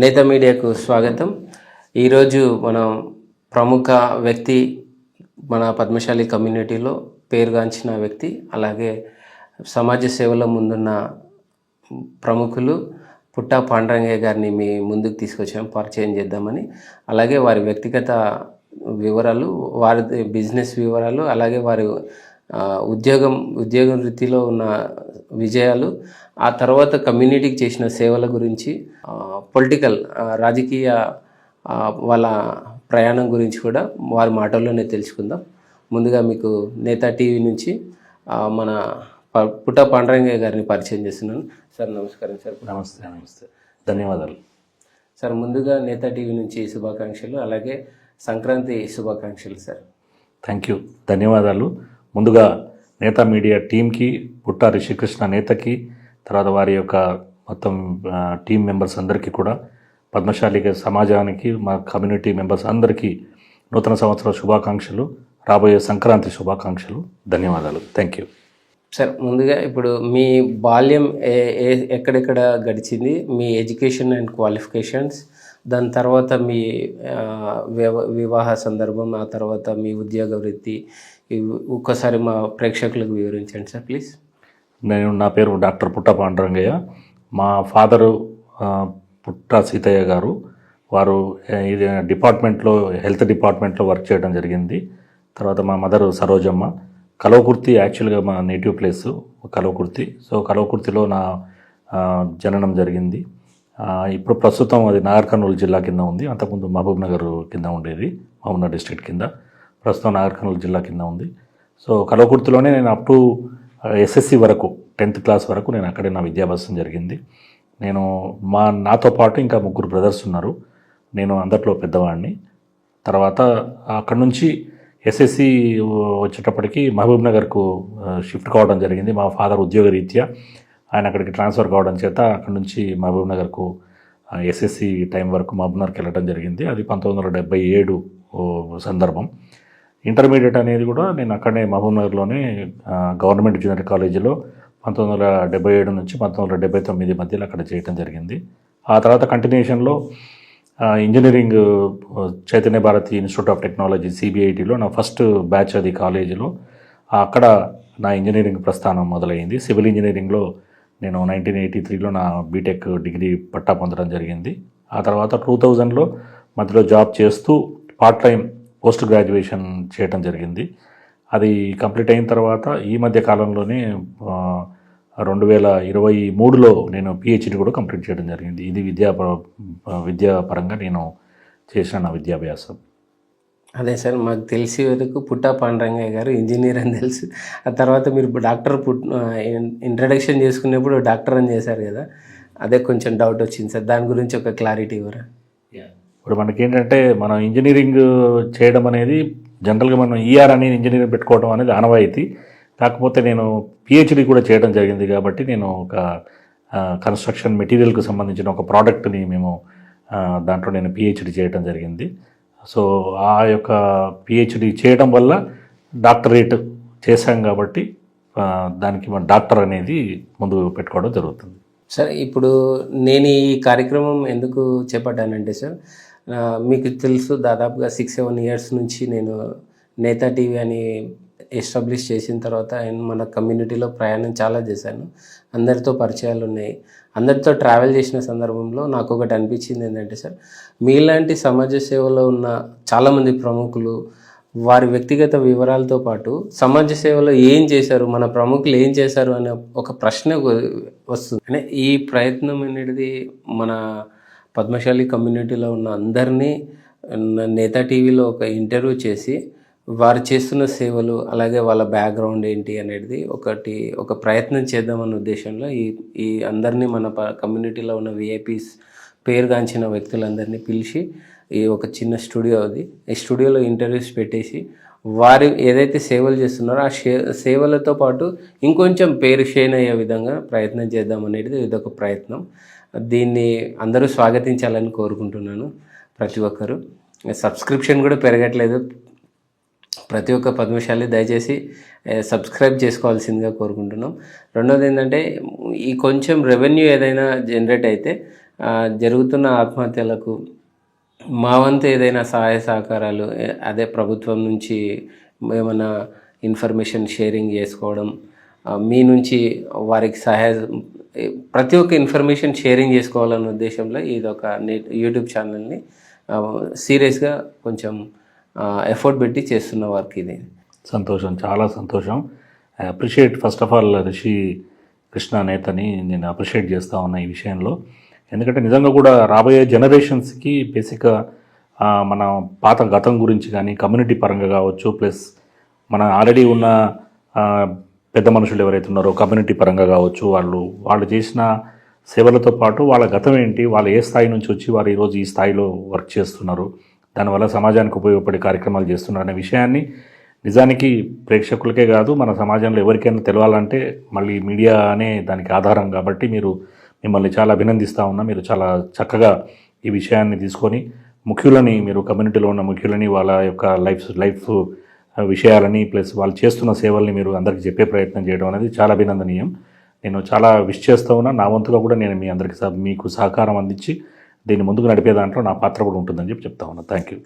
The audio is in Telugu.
నేత మీడియాకు స్వాగతం. ఈరోజు మనం ప్రముఖ వ్యక్తి, మన పద్మశాలి కమ్యూనిటీలో పేరుగాంచిన వ్యక్తి, అలాగే సమాజ సేవలో ముందున్న ప్రముఖులు పుట్టా పాండురంగయ్య గారిని మీ ముందుకు తీసుకొచ్చాం, పరిచయం చేద్దామని. అలాగే వారి వ్యక్తిగత వివరాలు, వారి బిజినెస్ వివరాలు, అలాగే వారి ఉద్యోగ వృత్తిలో ఉన్న విజయాలు, ఆ తర్వాత కమ్యూనిటీకి చేసిన సేవల గురించి, పొలిటికల్ రాజకీయ వాళ్ళ ప్రయాణం గురించి కూడా వారి మాటల్లోనే తెలుసుకుందాం. ముందుగా మీకు నేతా టీవీ నుంచి మన పుట్టా పాండురంగయ్య గారిని పరిచయం చేస్తున్నాను. సార్ నమస్కారం. సార్ నమస్తే. ధన్యవాదాలు సార్. ముందుగా నేతా టీవీ నుంచి శుభాకాంక్షలు, అలాగే సంక్రాంతి శుభాకాంక్షలు సార్. థ్యాంక్ యూ, ధన్యవాదాలు. ముందుగా నేతా మీడియా టీంకి, పుట్టా రిషికృష్ణ నేతకి, తర్వాత వారి యొక్క మొత్తం టీం మెంబర్స్ అందరికీ కూడా, పద్మశాలి సమాజానికి, మా కమ్యూనిటీ మెంబర్స్ అందరికీ నూతన సంవత్సర శుభాకాంక్షలు, రాబోయే సంక్రాంతి శుభాకాంక్షలు. ధన్యవాదాలు. Thank you sir. ముందుగా ఇప్పుడు మీ బాల్యం ఎక్కడెక్కడ గడిచింది, మీ ఎడ్యుకేషన్ అండ్ క్వాలిఫికేషన్స్, దాని తర్వాత మీ వివాహ సందర్భం, ఆ తర్వాత మీ ఉద్యోగ వృత్తి, ఒక్కసారి మా ప్రేక్షకులకు వివరించండి సార్ ప్లీజ్. నా పేరు డాక్టర్ పుట్టా పాండురంగయ్య. మా ఫాదరు పుట్టా సీతయ్య గారు, వారు ఇది డిపార్ట్మెంట్లో, హెల్త్ డిపార్ట్మెంట్లో వర్క్ చేయడం జరిగింది. తర్వాత మా మదరు సరోజమ్మ. కలవకుర్తి యాక్చువల్గా మా నేటివ్ ప్లేసు కలవకుర్తి. సో కలవకుర్తిలో నా జననం జరిగింది. ఇప్పుడు ప్రస్తుతం అది నాగర్ కర్నూలు జిల్లా కింద ఉంది. అంతకుముందు మహబూబ్ నగర్ కింద ఉండేది, మహబూబ్నగర్ డిస్ట్రిక్ట్ కింద. ప్రస్తుతం నాగర్ కర్నూలు జిల్లా కింద ఉంది. సో కలవకుర్తిలోనే నేను అప్ టు ఎస్ఎస్సి వరకు, 10th క్లాస్ వరకు నేను అక్కడే నా విద్యాభ్యాసం జరిగింది. నేను నాతో పాటు ఇంకా 3 బ్రదర్స్ ఉన్నారు. నేను అందరిలో పెద్దవాడిని. తర్వాత అక్కడ నుంచి ఎస్ఎస్సి వచ్చేటప్పటికి మహబూబ్ నగర్కు షిఫ్ట్ కావడం జరిగింది. మా ఫాదర్ ఉద్యోగ రీత్యా ఆయన అక్కడికి ట్రాన్స్ఫర్ కావడం చేత అక్కడ నుంచి మహబూబ్ నగర్కు ఎస్ఎస్సి టైం వరకు మహబూబ్ నగర్కి వెళ్ళడం జరిగింది. అది 1977 సందర్భం. ఇంటర్మీడియట్ అనేది కూడా నేను అక్కడనే మహబూబ్ నగర్లోనే గవర్నమెంట్ జూనియర్ కాలేజీలో 1977 నుంచి 1979 మధ్యలో అక్కడ చేయడం జరిగింది. ఆ తర్వాత కంటిన్యూషన్లో engineering Chaitanya Bharathi institute of technology సిబిఐటిలో నా ఫస్ట్ బ్యాచ్ అది కాలేజీలో. అక్కడ నా ఇంజనీరింగ్ ప్రస్థానం మొదలైంది. సివిల్ ఇంజనీరింగ్లో నేను 1983లో నా బీటెక్ డిగ్రీ పట్టా పొందడం జరిగింది. ఆ తర్వాత 2000లో మధ్యలో జాబ్ చేస్తూ పార్ట్ టైం పోస్ట్ గ్రాడ్యుయేషన్ చేయడం జరిగింది. అది కంప్లీట్ అయిన తర్వాత ఈ మధ్య కాలంలోనే 2023లో నేను పిహెచ్డి కూడా కంప్లీట్ చేయడం జరిగింది. ఇది విద్యాపరంగా నేను చేసిన నా విద్యాభ్యాసం. అదే సార్, మాకు తెలిసి వరకు పుట్టా పాండురంగయ్య గారు ఇంజనీర్ అని తెలుసు. ఆ తర్వాత మీరు డాక్టర్ ఇంట్రడక్షన్ చేసుకునేప్పుడు డాక్టర్ అని చేశారు కదా, అదే కొంచెం డౌట్ వచ్చింది సార్. దాని గురించి ఒక క్లారిటీ ఇవ్వరా? ఇప్పుడు మనకేంటంటే, మనం ఇంజనీరింగ్ చేయడం అనేది జనరల్గా మనం ఈఆర్ అని ఇంజనీరింగ్ పెట్టుకోవడం అనేది ఆనవాయితీ. కాకపోతే నేను పిహెచ్డి కూడా చేయడం జరిగింది కాబట్టి నేను ఒక కన్స్ట్రక్షన్ మెటీరియల్కి సంబంధించిన ఒక ప్రోడక్ట్ని దాంట్లో నేను పిహెచ్డి చేయడం జరిగింది. సో ఆ యొక్క పిహెచ్డి చేయడం వల్ల డాక్టరేట్ చేశాం కాబట్టి దానికి మన డాక్టర్ అనేది ముందు పెట్టుకోవడం జరుగుతుంది. సార్, ఇప్పుడు నేను ఈ కార్యక్రమం ఎందుకు చేపట్టానంటే సార్, మీకు తెలుసు దాదాపుగా 6-7 ఇయర్స్ నుంచి నేను నేతా టీవీ అని ఎస్టాబ్లిష్ చేసిన తర్వాత మన కమ్యూనిటీలో ప్రయాణం చాలా చేశాను. అందరితో పరిచయాలు ఉన్నాయి. అందరితో ట్రావెల్ చేసిన సందర్భంలో నాకు ఒకటి అనిపించింది ఏంటంటే సార్, మీలాంటి సమాజ సేవలో ఉన్న చాలామంది ప్రముఖులు వారి వ్యక్తిగత వివరాలతో పాటు సమాజ సేవలో ఏం చేశారు, మన ప్రముఖులు ఏం చేశారు అనే ఒక ప్రశ్న వస్తుంది. అంటే ఈ ప్రయత్నం అనేది మన పద్మశాలి కమ్యూనిటీలో ఉన్న అందరినీ నేతా టీవీలో ఒక ఇంటర్వ్యూ చేసి వారు చేస్తున్న సేవలు, అలాగే వాళ్ళ బ్యాక్గ్రౌండ్ ఏంటి అనేది ఒక ప్రయత్నం చేద్దామన్న ఉద్దేశంలో ఈ అందరినీ మన కమ్యూనిటీలో ఉన్న విఐపీస్, పేరుగాంచిన వ్యక్తులందరినీ పిలిచి ఈ ఒక చిన్న స్టూడియో అది, ఈ స్టూడియోలో ఇంటర్వ్యూస్ పెట్టేసి వారు ఏదైతే సేవలు చేస్తున్నారో ఆ సేవలతో పాటు ఇంకొంచెం పేరు షేన్ అయ్యే విధంగా ప్రయత్నం చేద్దామనేది ఇదొక ప్రయత్నం. దీన్ని అందరూ స్వాగతించాలని కోరుకుంటున్నాను. ప్రతి ఒక్కరు సబ్స్క్రిప్షన్ కూడా పెరగట్లేదు. ప్రతి ఒక్క పద్మశాలి దయచేసి సబ్స్క్రైబ్ చేసుకోవాల్సిందిగా కోరుకుంటున్నాం. రెండోది ఏంటంటే, ఈ కొంచెం రెవెన్యూ ఏదైనా జనరేట్ అయితే జరుగుతున్న ఆత్మహత్యలకు మా వంతు ఏదైనా సహాయ సహకారాలు అదే ప్రభుత్వం నుంచి ఏమైనా ఇన్ఫర్మేషన్ షేరింగ్ చేసుకోవడం, మీ నుంచి వారికి ప్రతి ఒక్క ఇన్ఫర్మేషన్ షేరింగ్ చేసుకోవాలన్న ఉద్దేశంలో ఇది ఒక యూట్యూబ్ ఛానల్ని సీరియస్గా కొంచెం ఎఫర్ట్ పెట్టి చేస్తున్న వర్క్ ఇది. సంతోషం, చాలా సంతోషం. I appreciate first of all Rishi Krishna నేతని నేను అప్రిషియేట్ చేస్తూ ఉన్నా ఈ విషయంలో. ఎందుకంటే నిజంగా కూడా రాబోయే జనరేషన్స్కి బేసిక్గా మన పాత గతం గురించి కానీ కమ్యూనిటీ పరంగా కావచ్చు, ప్లస్ మన ఆల్రెడీ ఉన్న పెద్ద మనుషులు ఎవరైతే ఉన్నారో కమ్యూనిటీ పరంగా కావచ్చు, వాళ్ళు చేసిన సేవలతో పాటు వాళ్ళ గతం ఏంటి, వాళ్ళు ఏ స్థాయి నుంచి వచ్చి వారు ఈరోజు ఈ స్థాయిలో వర్క్ చేస్తున్నారు, దానివల్ల సమాజానికి ఉపయోగపడే కార్యక్రమాలు చేస్తున్నారు అనే విషయాన్ని నిజానికి ప్రేక్షకులకే కాదు మన సమాజంలో ఎవరికైనా తెలవాలంటే మళ్ళీ మీడియా అనే దానికి ఆధారం. కాబట్టి మిమ్మల్ని చాలా అభినందిస్తూ ఉన్నా. మీరు చాలా చక్కగా ఈ విషయాన్ని తీసుకొని మీరు కమ్యూనిటీలో ఉన్న ముఖ్యులని వాళ్ళ యొక్క లైఫ్ విషయాలని ప్లస్ వాళ్ళు చేస్తున్న సేవల్ని మీరు అందరికీ చెప్పే ప్రయత్నం చేయడం అనేది చాలా అభినందనీయం. నేను చాలా విష్ చేస్తూ ఉన్నా. నా వంతుగా కూడా నేను మీ అందరికీ మీకు సహకారం అందించి దీన్ని ముందుకు నడిపే దాంట్లో నా పాత్ర కూడా ఉంటుందని చెప్తా ఉన్నా. Thank you.